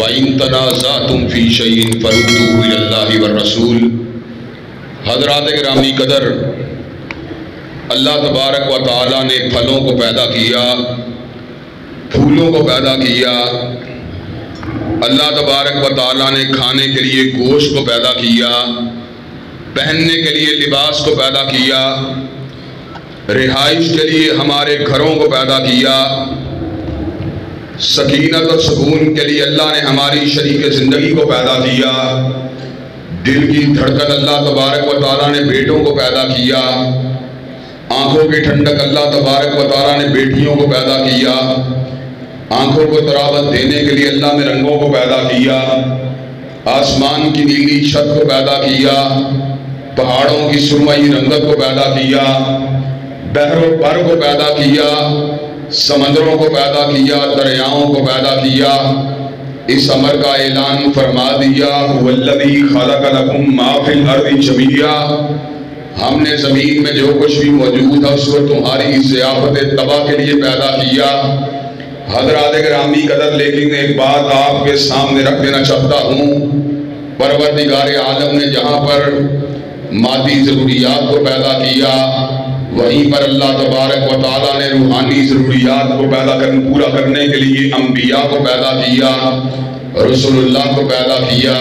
فَإِن تَنَازَعْتُمْ فِي شَيْءٍ فَرُدُّوهُ إِلَى اللَّهِ وَالرَّسُولِ۔ حضرات گرامی قدر، اللہ تبارک و تعالیٰ نے پھلوں کو پیدا کیا، پھولوں کو پیدا کیا، اللہ تبارک و تعالیٰ نے کھانے کے لیے گوشت کو پیدا کیا، پہننے کے لیے لباس کو پیدا کیا، رہائش کے لیے ہمارے گھروں کو پیدا کیا، سکینت اور سکون کے لیے اللہ نے ہماری شریک زندگی کو پیدا کیا، دل کی دھڑکن اللہ تبارک و تعالیٰ نے بیٹوں کو پیدا کیا، آنکھوں کی ٹھنڈک اللہ تبارک و تعالیٰ نے بیٹیوں کو پیدا کیا، آنکھوں کو تراوت دینے کے لیے اللہ نے رنگوں کو پیدا کیا، آسمان کی نیلی چھت کو پیدا کیا، پہاڑوں کی سرمئی رنگت کو پیدا کیا، بحر و بر کو پیدا کیا، سمندروں کو پیدا کیا، دریاؤں کو پیدا کیا۔ اس امر کا اعلان فرما دیا، هو الذی خلق لکم ما فی الارض جمیعا، ہم نے زمین میں جو کچھ بھی موجود ہے اس کو تمہاری ضیافت تباہ کے لیے پیدا کیا۔ حضرات گرامی قدر، لیکن ایک بات آپ کے سامنے رکھ دینا چاہتا ہوں، پروردگار عالم نے جہاں پر مادی ضروریات کو پیدا کیا، وہیں پر اللہ تبارک و تعالیٰ نے روحانی ضروریات کو پورا کرنے کے لیے انبیاء کو پیدا کیا، رسول اللہ کو پیدا کیا۔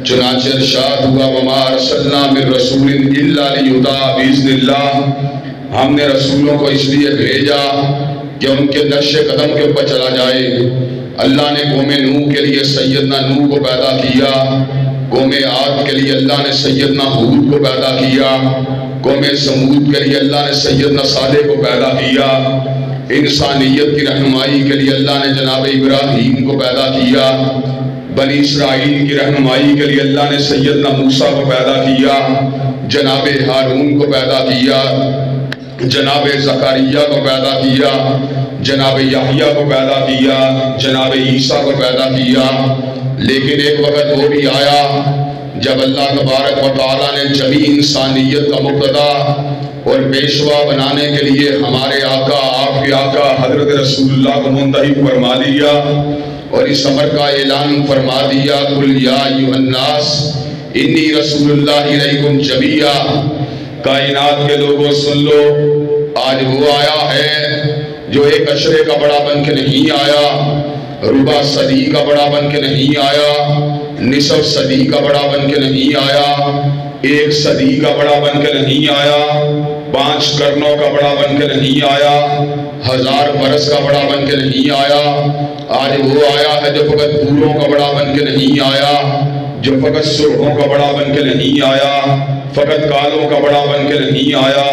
چنانچہ ارشاد ہوا، وَمَا أَرْسَلْنَا مِن رَّسُولٍ إِلَّا لِيُطَاعَ بِإِذْنِ اللَّهِ، ہم نے رسولوں کو اس لیے بھیجا کہ ان کے نقش قدم کے اوپر چلا جائے۔ اللہ نے قوم نوح کے لیے سیدنا نوح کو پیدا کیا، قوم عاد کے لیے اللہ نے سیدنا ہود کو پیدا کیا، قوم سمود کے لیے اللہ نے سیدنا صالح کو پیدا کیا، انسانیت کی رہنمائی کے لیے اللہ نے جناب ابراہیم کو پیدا کیا، بنی اسرائیل کی رہنمائی کے لیے اللہ نے سیدنا موسیٰ کو پیدا کیا، جناب ہارون کو پیدا کیا، جناب زکریا کو پیدا کیا، جناب یحییٰ کو پیدا کیا، جناب عیسیٰ کو پیدا کیا۔ لیکن ایک وقت وہ بھی آیا جب اللہ تبارک و تعالیٰ نے جمی انسانیت کا مقتدا اور پیشوا بنانے کے لیے ہمارے آقا، آپ کے آقا حضرت رسول اللہ کو منتخب فرما دیا اور اس امر کا اعلان فرما دیا، قُلْ يَا أَيُّهَا النَّاسُ إِنِّي رَسُولُ اللَّهِ إِلَيْكُمْ جَمِيعًا، کائنات کے لوگوں سن لو، آج وہ آیا ہے جو ایک عشرے کا بڑا بن کے نہیں آیا، ربع صدی کا بڑا بن کے نہیں آیا، نصف صدی کا بڑا بن کے نہیں آیا، ایک صدی کا بڑا بن کے نہیں آیا، 5 قرنوں کا بڑا بن کے نہیں آیا، 1000 برس کا بڑا بن کے نہیں آیا۔ آج وہ آیا ہے جو فقط بھوروں کا بڑا بن کے نہیں آیا، جو فقط سرخوں کا بڑا بن کے نہیں آیا، فقط کالوں کا بڑا بن کے نہیں آیا،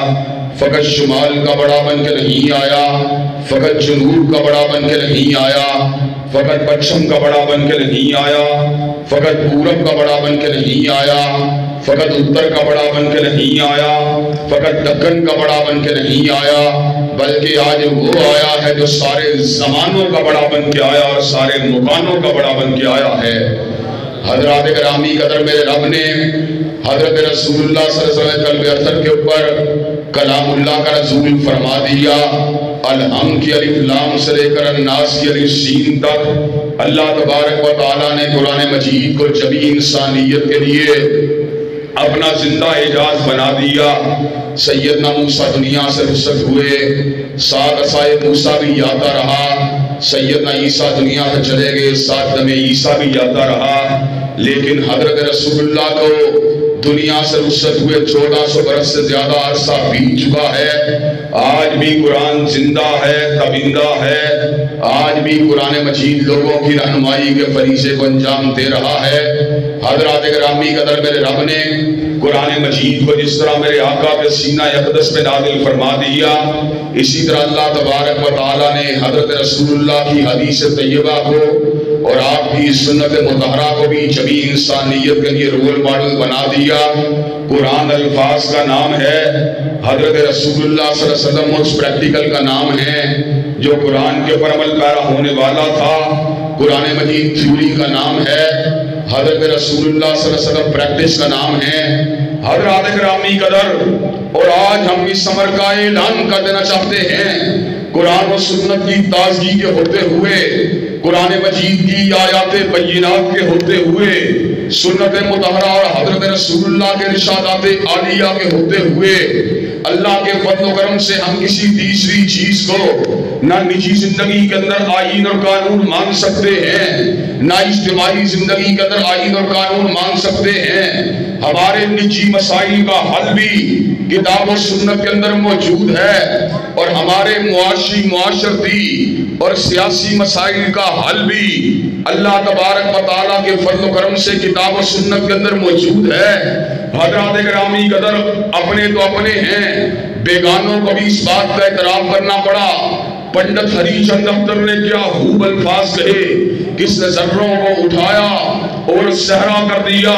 فقط شمال کا بڑا بن کے نہیں آیا، فقط جنوب کا بڑا بن کے نہیں آیا، فقط پچھم کا بڑا بن کے نہیں آیا، فقط پورب کا بڑا بن کے نہیں آیا، فقط اتر کا بڑا بن کے نہیں آیا، فقط دکن کا بڑا بن کے نہیں آیا، بلکہ آج وہ آیا ہے جو سارے زمانوں کا بڑا بن کے آیا اور سارے مکانوں کا بڑا بن کے آیا ہے۔ حضرات گرامی قدر، میرے رب نے حضرت رسول اللہ صلی اللہ علیہ وسلم قلب اطہر کے اوپر کلام اللہ کا نزول فرما دیا۔ الحم کی الف لام سے لے کر الناس کی الف سین تک اللہ تبارک و تعالیٰ نے قرآن مجید کو جمی انسانیت کے لیے اپنا زندہ اعجاز بنا دیا۔ سیدنا موسیٰ دنیا سے رخصت ہوئے، ساتھ عصائے موسیٰ بھی جاتا رہا، سیدنا عیسیٰ دنیا سے چلے گئے، ساتھ دم عیسیٰ بھی جاتا رہا، لیکن حضرت رسول اللہ کو دنیا سے رخصت ہوئے 1400 برس سے زیادہ عرصہ بیت چکا ہے۔ آج بھی قرآن زندہ ہے، تابندہ ہے، آج بھی قرآن مجید لوگوں کی رہنمائی کے فریضے کو انجام دے رہا ہے۔ حضرات گرامی قدر، میرے رب نے قرآن مجید کو جس طرح میرے آقا کے سینہ اقدس میں نازل فرما دیا، اسی طرح اللہ تبارک و تعالیٰ نے حضرت رسول اللہ کی حدیث طیبہ کو اور آپ کی سنت مطہرہ کو بھی جمی انسانیت کے لیے رول ماڈل بنا دیا۔ قرآن الفاظ کا نام ہے، حضرت رسول اللہ صلی اللہ علیہ وسلم اس پریکٹیکل کا نام ہے جو قرآن کے پر عمل پیرا ہونے والا تھا۔ قرآن مجید تھیوری کا نام ہے، حضرت رسول اللہ صلی اللہ علیہ وسلم پریکٹس کا نام ہے۔ حضرات گرامی قدر، اور آج ہم اس امر کا اعلان کر دینا چاہتے ہیں، قرآن و سنت کی تازگی کے ہوتے ہوئے قرآن مجید کی آیات بینات کے ہوتے ہوئے، سنت مطہرہ اور حضرت رسول اللہ کے ارشادات عالیہ کے ہوتے ہوئے، اللہ کے فضل و کرم سے ہم کسی تیسری چیز کو نہ نجی زندگی کے اندر آئین اور قانون مان سکتے ہیں، نہ اجتماعی زندگی کے اندر آئین اور قانون مان سکتے ہیں۔ ہمارے نجی مسائل کا حل بھی کتاب و سنت کے اندر موجود ہے، اور ہمارے معاشی، معاشرتی اور سیاسی مسائل کا حل بھی اللہ تبارک و تعالیٰ کے فضل و کرم سے کتاب و سنت کے اندر موجود ہے۔ حضرات گرامی قدر، اپنے تو اپنے ہیں، بیگانوں کو بھی اس بات کا اعتراف کرنا پڑا۔ پنڈت ہری چند افطر نے کیا خوب الفاظ کہے، کس نے ذروں کو اٹھایا اور صحرا کر دیا،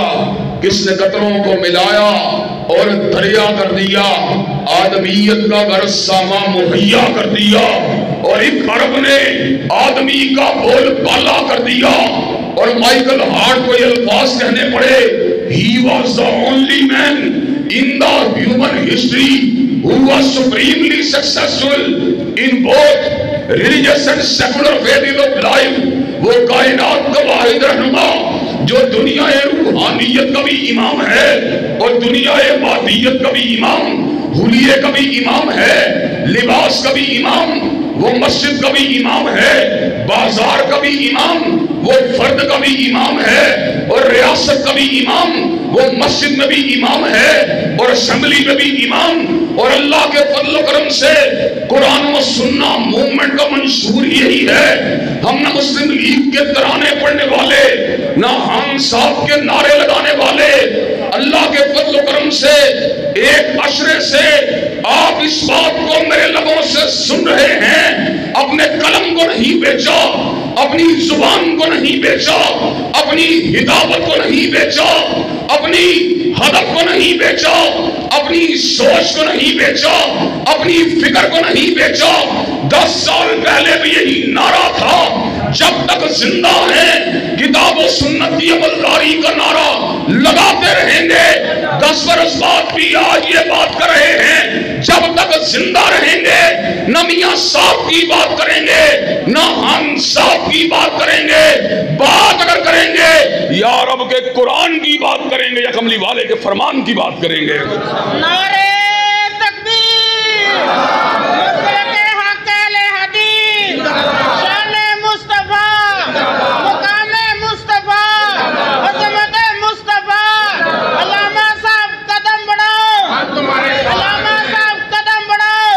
کس نے قطروں کو ملایا اور دریا کر دیا، آدمیت کا گھر ساما مہیا کر دیا، اور ایک عرب نے آدمی کا بول بالا کر دیا۔ اور مائیکل ہارٹ کو یہ الفاظ کہنے پڑے، he was the only man in the human history who was supremely successful in both religious and secular phases of life۔ وہ کائنات کا واحد رہنما جو دنیا روحانیت کا بھی امام ہے اور دنیا مادیت کا بھی امام، حلیے کا بھی امام ہے، لباس کا بھی امام، وہ مسجد کا بھی امام ہے، بازار کا بھی امام، وہ فرد کا بھی امام ہے، اور ریاست کا بھی امام، وہ مسجد میں بھی امام ہے اور اسمبلی میں بھی امام۔ اور اللہ کے فضل و کرم سے قرآن و سنہ موومنٹ کا منشور یہی ہے۔ ہم نہ مسلم لیگ کے ترانے پڑھنے والے، نہ ہم صاحب کے نعرے لگانے والے۔ اللہ کے فضل و کرم سے ایک عشرے سے آپ اس بات کو میرے لبوں سے سن رہے ہیں، اپنے قلم کو نہیں بیچا، اپنی زبان کو نہیں بیچا، اپنی ہدایت کو نہیں بیچا، اپنی ہدف کو نہیں بیچا، اپنی سوچ کو نہیں بیچا، اپنی فکر کو نہیں بیچا۔ 10 سال پہلے بھی یہی نعرہ تھا، جب تک زندہ ہیں کتاب و سنت کی عملداری کا نعرہ لگاتے رہیں گے۔ 10 برس بعد بھی آج یہ بات کر رہے ہیں، جب تک زندہ رہیں گے نہ میاں صاحب کی بات کریں گے، نہ ہم صاحب کی بات کریں گے۔ بات اگر کریں گے یا رب کے قرآن کی بات کریں گے یا کملی والے کے فرمان کی بات کریں گے۔ نعرہ تکبیر، نصرت حق اہل حدیث، شان مصطفیٰ، مقام مصطفیٰ، عظمت مصطفیٰ۔ علامہ صاحب قدم بڑھاؤ، علامہ صاحب قدم بڑھاؤ۔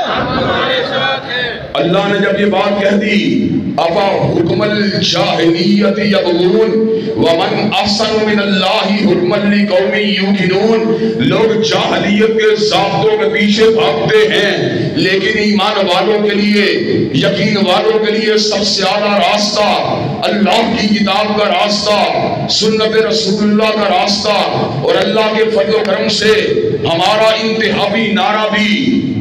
اللہ نے جب یہ بات کہہ دی، افا حکم الجاہلیت یبغون ومن احسن من اللہ حکما لقوم یوقنون۔ لوگ جاہلیت کے ضابطوں کے پیچھے بھاگتے ہیں، لیکن ایمان والوں کے لیے، یقین والوں کے لیے سب سے اعلیٰ راستہ اللہ کی کتاب کا راستہ، سنت رسول اللہ کا راستہ۔ اور اللہ کے فضل و کرم سے ہمارا انتہائی نعرہ بھی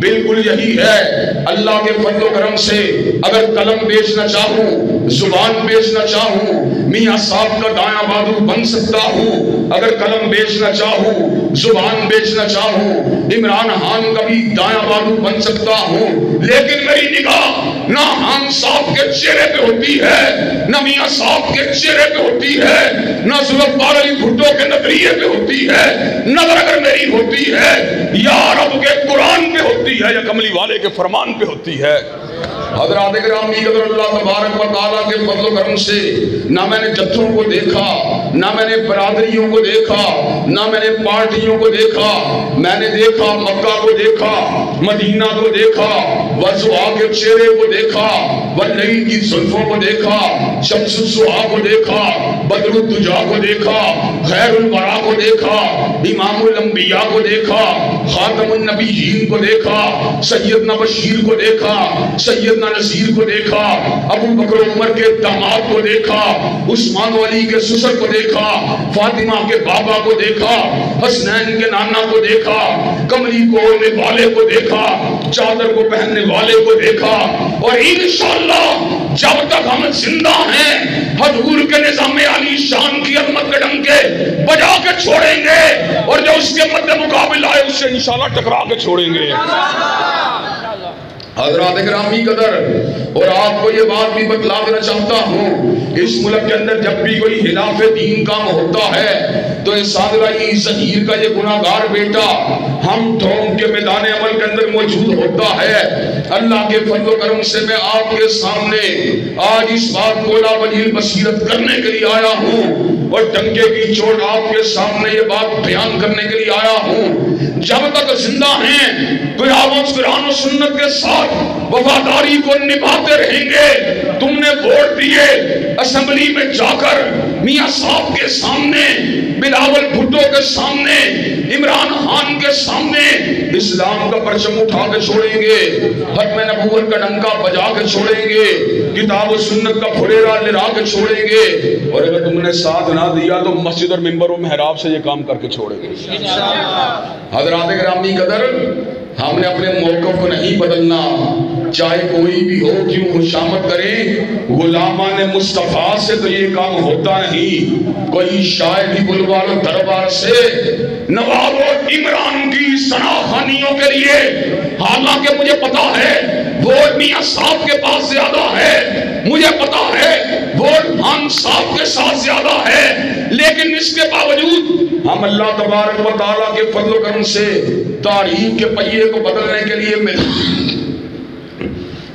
بالکل یہی ہے۔ اللہ کے فضل و کرم سے اگر قلم بیچنا چاہوں، زبان بیچنا چاہوں، میاں صاحب کا دایاں بازو بن سکتا ہوں۔ اگر قلم بیچنا چاہوں، زبان بیچنا چاہوں، عمران خان کا بھی دایاں بازو بن سکتا ہوں، لیکن میری نگاہ نہ خان صاحب کے چہرے پہ ہوتی ہے، نہ میاں صاحب کے چہرے پہ ہوتی ہے، نہ ذوالفقار علی بھٹو کے نظریے پہ ہوتی ہے۔ نظر اگر میری ہوتی ہے یا رب کے قرآن پہ ہوتی ہے یا کملی والے کے فرمان پہ ہوتی ہے۔ حضرات گرامی قدر، اللہ تبارک و تعالیٰ کے فضل و کرم سے نہ میں نے جتھوں کو دیکھا، نہ میں نے برادریوں کو دیکھا، نہ میں نے پارٹیوں کو دیکھا۔ میں نے دیکھا مکہ کو دیکھا، مدینہ کو دیکھا، وضحا کے چہرے کو دیکھا، واللیل کی زلفوں کو دیکھا، شمس الضحیٰ کو دیکھا، بدر الدجا کو دیکھا، خیر الورا کو دیکھا، امام الانبیاء کو دیکھا، خاتم النبیین کو دیکھا، سیدنا بشیر کو دیکھا، سیدنا نذیر کو دیکھا، ابو بکر و عمر کے داماد کو دیکھا، عثمان و علی کے سسر کو دیکھا، فاطمہ کے بابا کو دیکھا، حسنین کے نانا کو دیکھا، کملی کو اوڑھنے والے کو دیکھا، چادر کو پہننے والے کو دیکھا۔ اور انشاءاللہ جب تک ہم زندہ ہیں حضور کے نظام علی شان کی عظمت کے ڈنکے بجا کے چھوڑیں گے، اور جو اس کے مد مقابل آئے اسے انشاءاللہ ٹکرا کے چھوڑیں گے۔ حضرات گرامی قدر، اور آپ کو یہ بات بھی بتلا دینا چاہتا ہوں، اس ملک کے اندر جب بھی کوئی خلاف دین کام ہوتا ہے تو اس سادرائی ظہیر کا یہ گناہگار بیٹا ہم تھوم کے میدان عمل کے اندر موجود ہوتا ہے۔ اللہ کے فضل و کرم سے میں آپ کے سامنے آج اس بات کو لا ولیل بصیرت کرنے کے لیے آیا ہوں اور ڈنکے کی چوٹ آپ کے سامنے یہ بات بیان کرنے کے لیے آیا ہوں۔ جب تک زندہ ہیں قرآن و سنت کے ساتھ وفاداری کو نبھاتے رہیں گے۔ تم نے ووٹ دیے اسمبلی میں جا کر میاں صاحب کے سامنے، بلاول بھٹو کے سامنے، عمران خان کے سامنے اسلام کا پرچم اٹھا کے چھوڑیں گے، ختم نبوت کا ڈنکا بجا کے چھوڑیں گے، کتاب و سنت کا پھریرا لڑا کے چھوڑیں گے، اور اگر تم نے ساتھ نہ دیا تو مسجد اور منبر و محراب سے یہ کام کر کے چھوڑیں گے۔ حضرات گرامی قدر، ہم نے اپنے موقف کو نہیں بدلنا، چاہے کوئی بھی ہو کیوں خوشامد کریں، غلامان مصطفیٰ سے تو یہ کام ہوتا نہیں۔ کوئی شاعر بھی بلوال دربار سے نواب اور عمران کی سناخانیوں کے لیے، حالانکہ مجھے پتا ہے ووٹ میاں صاحب کے پاس زیادہ ہے، مجھے پتا ہے ووٹ خان صاحب کے ساتھ زیادہ ہے، لیکن اس کے باوجود ہم اللہ تبارک و تعالیٰ کے فضل و کرم سے تاریخ کے پہیے کو بدلنے کے لیے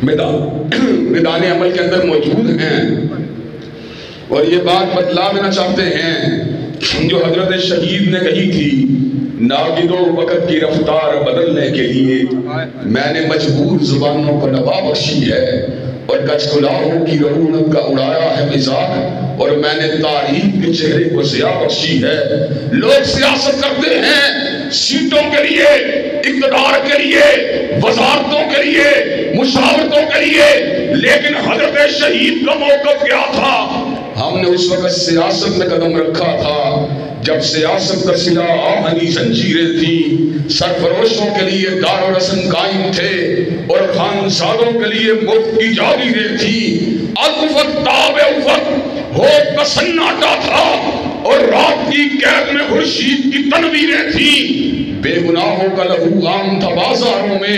میدان عمل کے اندر موجود ہیں، اور یہ بات بتلا دینا چاہتے ہیں جو حضرت شہید نے کہی تھی، ناگد و وقت کی رفتار بدلنے کے لیے میں نے مجبور زبانوں کو نوا بخشی ہے، اور کچھ کلاہوں کی رعونت کا اڑایا ہے مزاج، اور میں نے تاریخ کے چہرے کو ضیاء بخشی ہے۔ لوگ سیاست کرتے ہیں سیٹوں کے لیے، اقتدار کے لیے، وزارتوں کے لیے، مشاورتوں کے لیے، لیکن حضرت شہید کا موقف کیا تھا؟ ہم نے اس وقت سیاست میں قدم رکھا تھا جب سیاست کا صلہ آہنی زنجیریں تھی، سرفروشوں کے لیے دار و رسن قائم تھے اور خانزادوں کے لیے مفت کی جاگیریں تھی۔ افق تاب افق ہوپ کا سناٹا تھا اور رات کی قید میں خورشید کی تنویریں تھیں۔ بے گناہوں کا لہو عام تھا بازاروں میں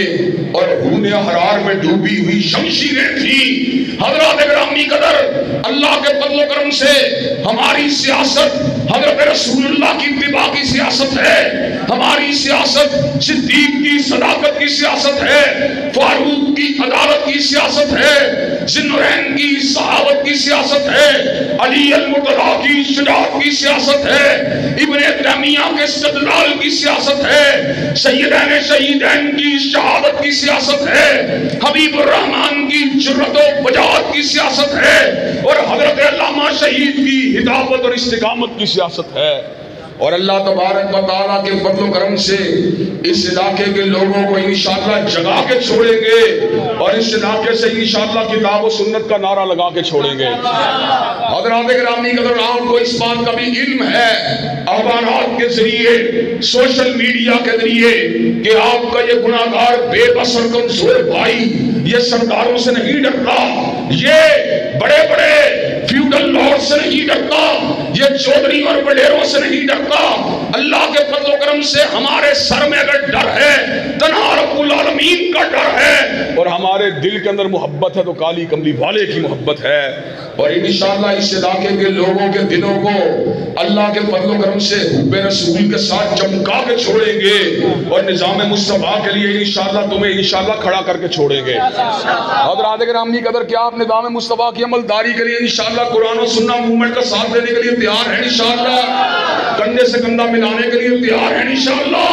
اور خون احرار میں ڈوبی ہوئی شمشیریں تھیں۔ حضرات گرامی قدر، اللہ کے فضل و کرم سے ہماری سیاست حضرت رسول اللہ کی اتباع کی سیاست ہے، ہماری سیاست صدیق کی صداقت کی سیاست ہے، فاروق کی عدالت کی سیاست ہے، ذوالنورین کی صحابت کی سیاست ہے، علی المرتضیٰ کی شجاعت کی سیاست ہے، ابن تیمیہ کے استدلال کی سیاست ہے، سیدین شہیدین کی شہادت کی سیاست ہے، حبیب الرحمن کی جرأت و بجاعت کی سیاست ہے، اور حضرت علامہ شہید کی ہدایت اور استقامت کی سیاست ہے۔ اور اللہ تبارک و تعالیٰ کے فضل و کرم سے اس علاقے کے لوگوں کو انشاءاللہ جگا کے چھوڑیں گے، اور اس علاقے سے انشاءاللہ کتاب و سنت کا نعرہ لگا کے چھوڑیں گے۔ حضرات گرامی قدر، آپ کو اس بات کا بھی علم ہے اخبارات کے ذریعے، سوشل میڈیا کے ذریعے، کہ آپ کا یہ گناہگار بے بس اور کمزور بھائی یہ سرداروں سے نہیں ڈرتا، یہ بڑے بڑے فیوڈل لارڈ سے نہیں ڈرتا، یہ چودھری اور وڈیروں سے نہیں ڈرتا۔ اللہ کے فضل و کرم سے ہمارے سر میں اگر ڈر ہے، تنہا رب العالمین کا ڈر ہے، اور ہمارے دل کے اندر محبت ہے تو کالی کملی والے کی محبت ہے، اور انشاءاللہ اس علاقے کے لوگوں کے دلوں کو اللہ کے فضل و کرم سے حب رسول کے ساتھ چمکا کے چھوڑیں گے، اور نظام مصطفیٰ کے لیے انشاءاللہ تمہیں انشاءاللہ کھڑا کر کے چھوڑیں گے۔ حضرات گرامی قدر، کیا آپ نظام مصطفیٰ کی عملداری کے لیے انشاءاللہ قرآن و سنت موومنٹ کا ساتھ دینے کے لیے تیار ہیں؟ انشاءاللہ کندھے سے کندھا ملانے کے لیے تیار ہیں؟ انشاءاللہ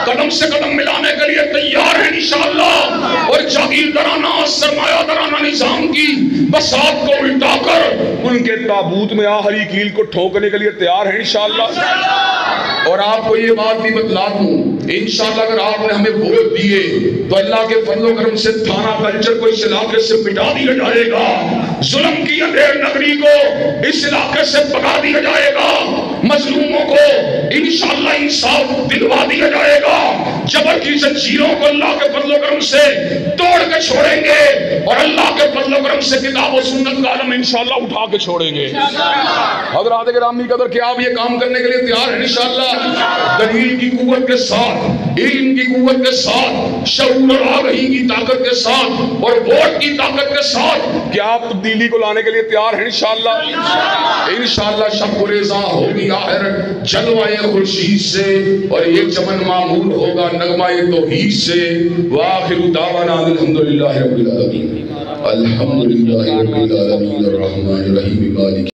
قدم سے قدم ملانے کے لیے تیار ہیں؟ انشاءاللہ اور جاگیردارانہ سرمایہ دارانہ نظام کی بساط کو الٹا کر ان کے تابوت میں آخری کیل کو ٹھوکنے کے لیے تیار ہیں؟ انشاءاللہ۔ اور آپ کو یہ بات بھی بتلا دوں، انشاءاللہ اگر آپ نے ہمیں ووٹ دیے تو اللہ کے فضل و کرم سے تھانہ کلچر کو اس علاقے سے مٹا دیا جائے گا، ظلم کی اندھیر نگری کو اس علاقے سے بھگا دیا جائے گا، مظلوموں کو انشاءاللہ انصاف دلوا دیا جائے گا، جبر کی زنجیروں کو اللہ کے فضل و کرم سے توڑ کے چھوڑیں گے، اور اللہ کے فضل و کرم سے کتاب و سنت کا علم انشاءاللہ اٹھا کے چھوڑیں گے۔ حضرات گرامی قدر کہ آپ یہ کام کرنے کے لیے تیار ہیں انشاءاللہ؟ دلیل کی قوت کے ساتھ، علم کی قوت کے ساتھ، شعور اور آگہی کی طاقت کے ساتھ اور ووٹ کی طاقت کے ساتھ کہ آپ تبدیلی کو لانے کے لیے تیار ہیں انشاءاللہ؟ انشاءاللہ شب گریزاں ہوگی آخر جلوہ خورشید سے اور یہ چمن معمول ہوگا نغمہ توحید سے. وآخر دعوانا الحمدللہ رب العالمین. الحمدللہ رب العالمین الرحمن الرحیم مالک